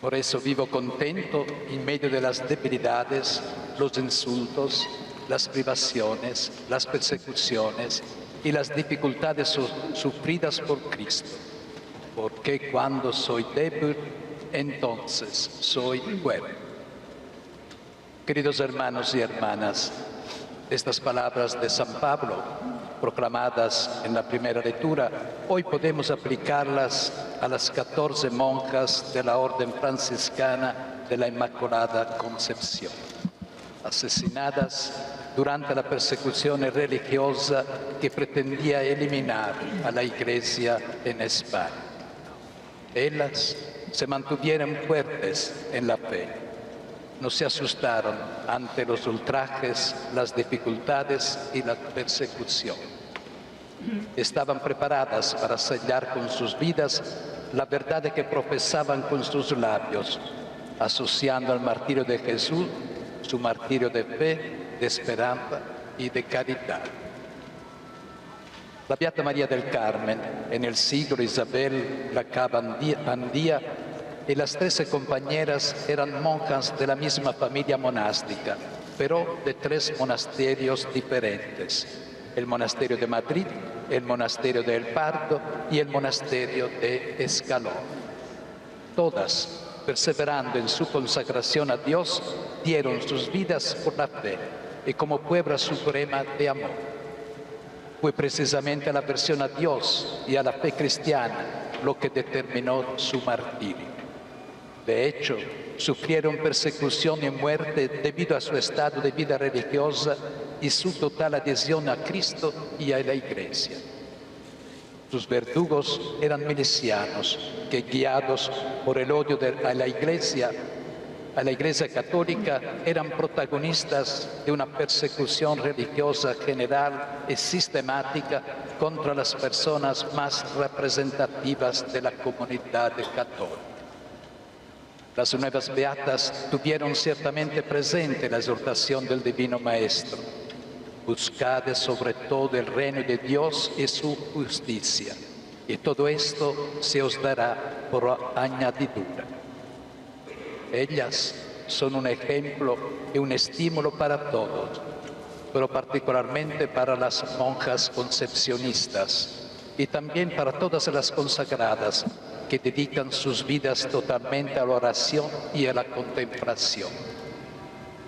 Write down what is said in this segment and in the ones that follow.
Por eso vivo contento en medio de las debilidades, los insultos, las privaciones, las persecuciones y las dificultades sufridas por Cristo. Porque cuando soy débil, entonces soy fuerte. Queridos hermanos y hermanas, estas palabras de San Pablo, proclamadas en la primera lectura, hoy podemos aplicarlas a las 14 monjas de la Orden Franciscana de la Inmaculada Concepción, asesinadas durante la persecución religiosa que pretendía eliminar a la Iglesia en España. Ellas se mantuvieron fuertes en la fe. No se asustaron ante los ultrajes, las dificultades y la persecución. Estaban preparadas para sellar con sus vidas la verdad que profesaban con sus labios, asociando al martirio de Jesús su martirio de fe, de esperanza y de caridad. La Beata María del Carmen, en el siglo Isabel la Cabandía, y las 13 compañeras eran monjas de la misma familia monástica, pero de 3 monasterios diferentes: el monasterio de Madrid, el monasterio de El Pardo y el monasterio de Escalón. Todas, perseverando en su consagración a Dios, dieron sus vidas por la fe y como prueba suprema de amor. Fue precisamente la aversión a Dios y a la fe cristiana lo que determinó su martirio. De hecho, sufrieron persecución y muerte debido a su estado de vida religiosa y su total adhesión a Cristo y a la Iglesia. Sus verdugos eran milicianos que, guiados por el odio a la Iglesia católica, eran protagonistas de una persecución religiosa general y sistemática contra las personas más representativas de la comunidad católica. Las nuevas beatas tuvieron ciertamente presente la exhortación del Divino Maestro: buscad sobre todo el reino de Dios y su justicia, y todo esto se os dará por añadidura. Ellas son un ejemplo y un estímulo para todos, pero particularmente para las monjas concepcionistas y también para todas las consagradas que dedican sus vidas totalmente a la oración y a la contemplación.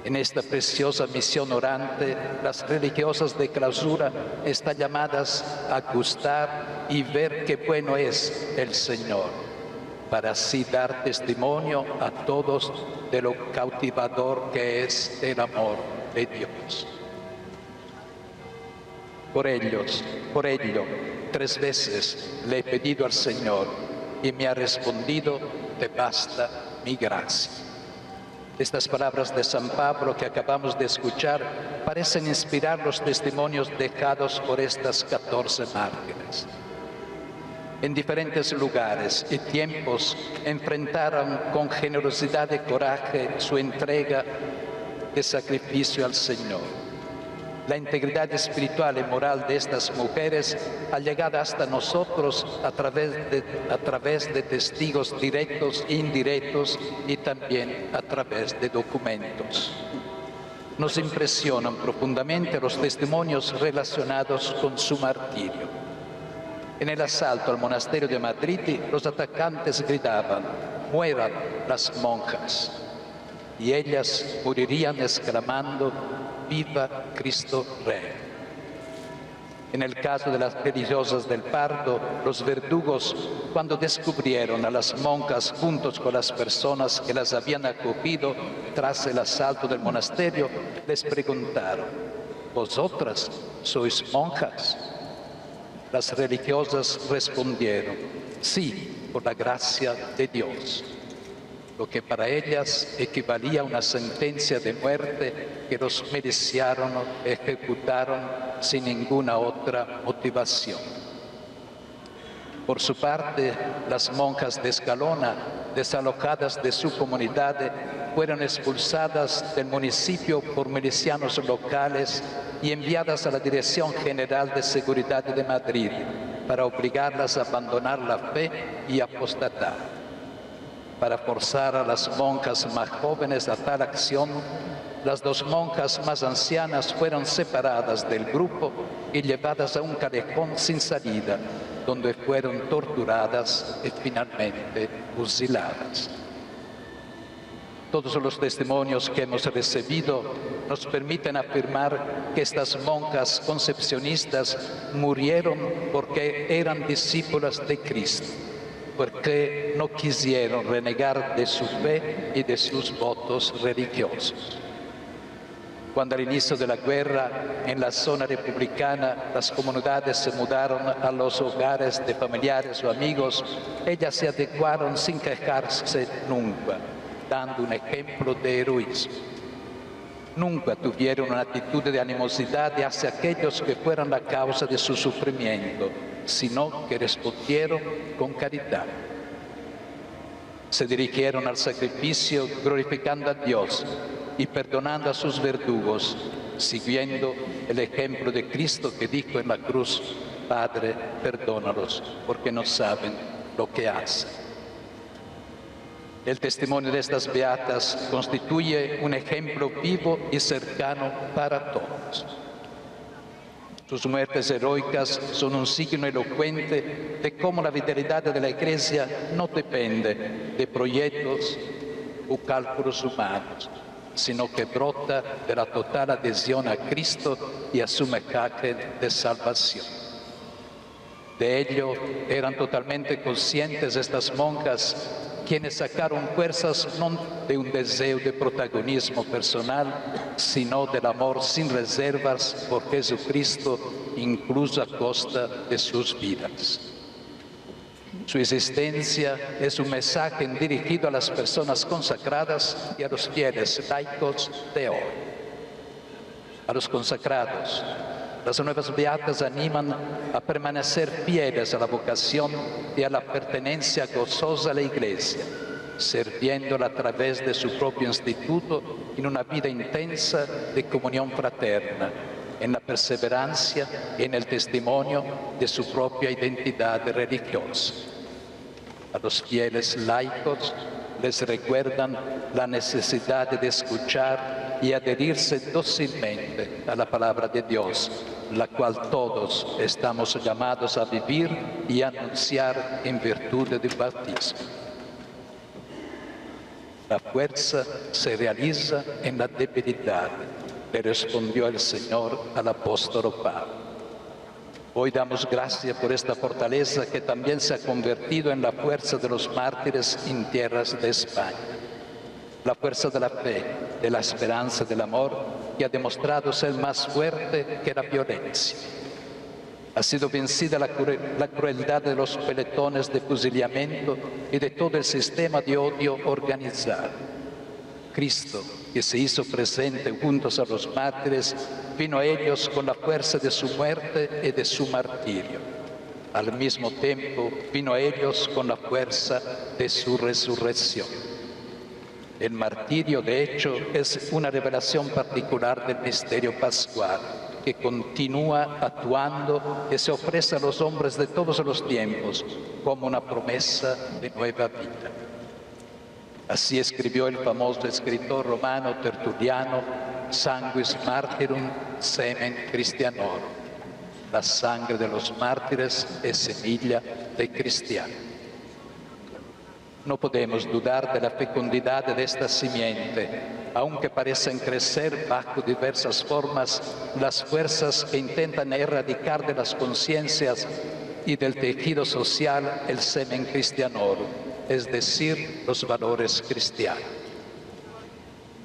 En esta preciosa misión orante, las religiosas de clausura están llamadas a gustar y ver qué bueno es el Señor, para así dar testimonio a todos de lo cautivador que es el amor de Dios. Por ello, 3 veces le he pedido al Señor y me ha respondido: te basta mi gracia. Estas palabras de San Pablo que acabamos de escuchar parecen inspirar los testimonios dejados por estas 14 mártires. En diferentes lugares y tiempos enfrentaron con generosidad y coraje su entrega de sacrificio al Señor. La integridad espiritual y moral de estas mujeres ha llegado hasta nosotros a través de testigos directos e indirectos y también a través de documentos. Nos impresionan profundamente los testimonios relacionados con su martirio. En el asalto al monasterio de Madrid, los atacantes gritaban: «¡Mueran las monjas!». Y ellas morirían exclamando: «¡Viva Cristo Rey!». En el caso de las religiosas del Pardo, los verdugos, cuando descubrieron a las monjas juntos con las personas que las habían acogido tras el asalto del monasterio, les preguntaron: «¿Vosotras sois monjas?». Las religiosas respondieron: «Sí, por la gracia de Dios», lo que para ellas equivalía a una sentencia de muerte que los milicianos ejecutaron sin ninguna otra motivación. Por su parte, las monjas de Escalona, desalojadas de su comunidad, fueron expulsadas del municipio por milicianos locales y enviadas a la Dirección General de Seguridad de Madrid para obligarlas a abandonar la fe y apostatar. Para forzar a las monjas más jóvenes a tal acción, las 2 monjas más ancianas fueron separadas del grupo y llevadas a un callejón sin salida, donde fueron torturadas y finalmente fusiladas. Todos los testimonios que hemos recibido nos permiten afirmar que estas monjas concepcionistas murieron porque eran discípulas de Cristo, porque no quisieron renegar de su fe y de sus votos religiosos. Cuando al inicio de la guerra, en la zona republicana, las comunidades se mudaron a los hogares de familiares o amigos, ellas se adecuaron sin quejarse nunca, dando un ejemplo de heroísmo. Nunca tuvieron una actitud de animosidad hacia aquellos que fueran la causa de su sufrimiento, sino que respondieron con caridad. Se dirigieron al sacrificio glorificando a Dios y perdonando a sus verdugos, siguiendo el ejemplo de Cristo que dijo en la cruz: Padre, perdónalos, porque no saben lo que hacen. El testimonio de estas beatas constituye un ejemplo vivo y cercano para todos. Sus muertes heroicas son un signo elocuente de cómo la vitalidad de la Iglesia no depende de proyectos o cálculos humanos, sino que brota de la total adhesión a Cristo y a su mensaje de salvación. De ello eran totalmente conscientes estas monjas, quienes sacaron fuerzas no de un deseo de protagonismo personal, sino del amor sin reservas por Jesucristo, incluso a costa de sus vidas. Su existencia es un mensaje dirigido a las personas consagradas y a los fieles laicos de hoy. A los consagrados, las nuevas beatas animan a permanecer fieles a la vocación y a la pertenencia gozosa a la Iglesia, sirviéndola a través de su propio instituto en una vida intensa de comunión fraterna, en la perseverancia y en el testimonio de su propia identidad religiosa. A los fieles laicos les recuerdan la necesidad de escuchar y adherirse dócilmente a la palabra de Dios, la cual todos estamos llamados a vivir y anunciar en virtud del bautismo. La fuerza se realiza en la debilidad, le respondió el Señor al apóstol Pablo. Hoy damos gracias por esta fortaleza que también se ha convertido en la fuerza de los mártires en tierras de España. La fuerza de la fe, de la esperanza, del amor, que ha demostrado ser más fuerte que la violencia. Ha sido vencida la crueldad de los pelotones de fusilamiento y de todo el sistema de odio organizado. Cristo, que se hizo presente juntos a los mártires, vino a ellos con la fuerza de su muerte y de su martirio. Al mismo tiempo, vino a ellos con la fuerza de su resurrección. El martirio, de hecho, es una revelación particular del misterio pascual, que continúa actuando y se ofrece a los hombres de todos los tiempos como una promesa de nueva vida. Así escribió el famoso escritor romano Tertuliano: Sanguis martyrum semen Christianorum. La sangre de los mártires es semilla de cristiano. No podemos dudar de la fecundidad de esta simiente, aunque parecen crecer bajo diversas formas las fuerzas que intentan erradicar de las conciencias y del tejido social el semen Christianorum, es decir, los valores cristianos.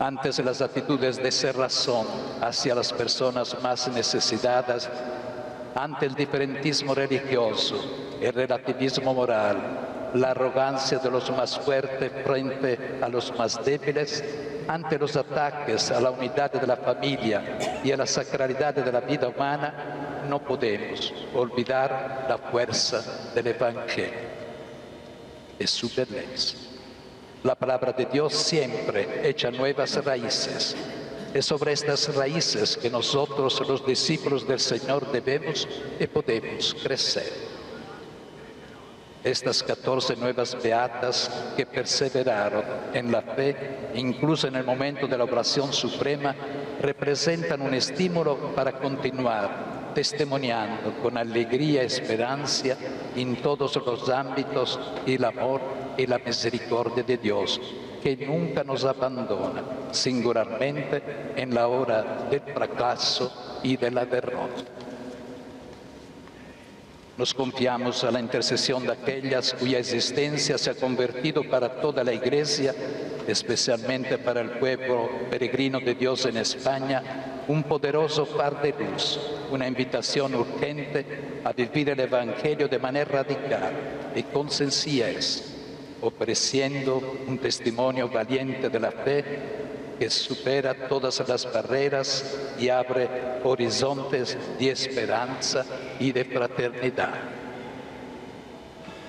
Antes las actitudes de cerrazón hacia las personas más necesitadas, ante el diferentismo religioso, el relativismo moral, la arrogancia de los más fuertes frente a los más débiles, ante los ataques a la unidad de la familia y a la sacralidad de la vida humana, no podemos olvidar la fuerza del Evangelio y su belleza. La palabra de Dios siempre echa nuevas raíces. Es sobre estas raíces que nosotros, los discípulos del Señor, debemos y podemos crecer. Estas 14 nuevas beatas que perseveraron en la fe, incluso en el momento de la oración suprema, representan un estímulo para continuar testimoniando con alegría y esperanza en todos los ámbitos el amor y la misericordia de Dios, que nunca nos abandona, singularmente en la hora del fracaso y de la derrota. Nos confiamos a la intercesión de aquellas cuya existencia se ha convertido para toda la Iglesia, especialmente para el pueblo peregrino de Dios en España, un poderoso far de luz, una invitación urgente a vivir el Evangelio de manera radical y con sencillez, ofreciendo un testimonio valiente de la fe que supera todas las barreras y abre horizontes de esperanza y de fraternidad.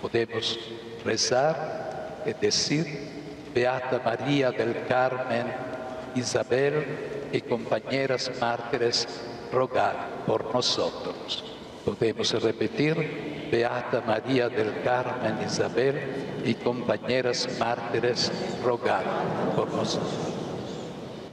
Podemos rezar y decir: Beata María del Carmen, Isabel y compañeras mártires, rogad por nosotros. Podemos repetir: Beata María del Carmen, Isabel y compañeras mártires, rogad por nosotros.